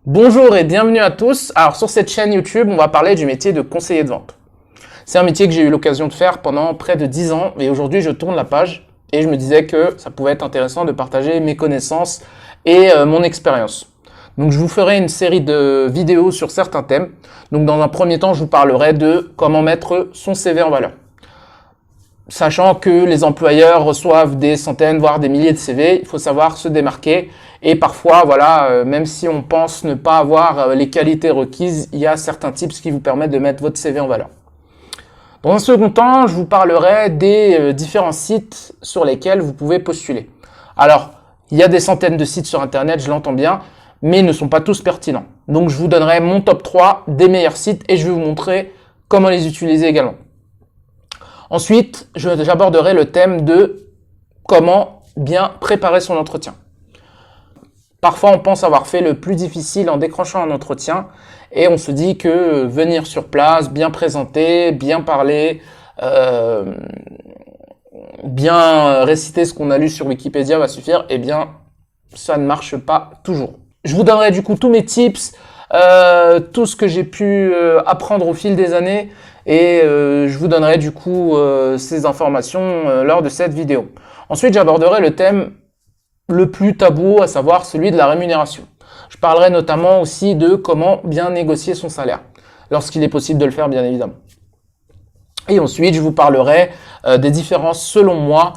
Bonjour et bienvenue à tous. Alors sur cette chaîne YouTube, on va parler du métier de conseiller de vente. C'est un métier que j'ai eu l'occasion de faire pendant près de 10 ans et aujourd'hui je tourne la page et je me disais que ça pouvait être intéressant de partager mes connaissances et mon expérience. Donc je vous ferai une série de vidéos sur certains thèmes. Donc dans un premier temps, je vous parlerai de comment mettre son CV en valeur. Sachant que les employeurs reçoivent des centaines, voire des milliers de CV, il faut savoir se démarquer. Et parfois, voilà, même si on pense ne pas avoir les qualités requises, il y a certains tips qui vous permettent de mettre votre CV en valeur. Dans un second temps, je vous parlerai des différents sites sur lesquels vous pouvez postuler. Alors, il y a des centaines de sites sur Internet, je l'entends bien, mais ils ne sont pas tous pertinents. Donc, je vous donnerai mon top 3 des meilleurs sites et je vais vous montrer comment les utiliser également. Ensuite, j'aborderai le thème de comment bien préparer son entretien. Parfois, on pense avoir fait le plus difficile en décrochant un entretien et on se dit que venir sur place, bien présenter, bien parler, bien réciter ce qu'on a lu sur Wikipédia va suffire. Eh bien, ça ne marche pas toujours. Je vous donnerai du coup tous mes tips, tout ce que j'ai pu apprendre au fil des années et je vous donnerai du coup ces informations lors de cette vidéo. Ensuite, j'aborderai le thème le plus tabou, à savoir celui de la rémunération. Je parlerai notamment aussi de comment bien négocier son salaire, lorsqu'il est possible de le faire bien évidemment. Et ensuite, je vous parlerai des différences selon moi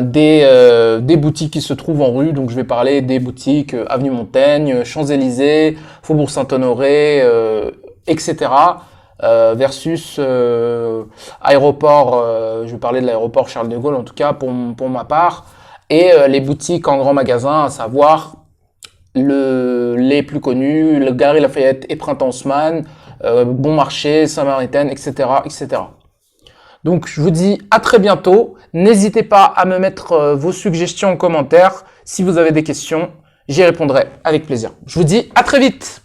des boutiques qui se trouvent en rue. Donc je vais parler des boutiques Avenue Montaigne, Champs-Élysées, Faubourg Saint-Honoré, etc. Versus aéroport, je vais parler de l'aéroport Charles de Gaulle en tout cas pour ma part, et les boutiques en grand magasin, à savoir les plus connus, le Galeries Lafayette et Printemps Haussmann, Bon Marché, Saint-Martin, etc., etc. Donc je vous dis à très bientôt. N'hésitez pas à me mettre vos suggestions en commentaire. Si vous avez des questions, j'y répondrai avec plaisir. Je vous dis à très vite.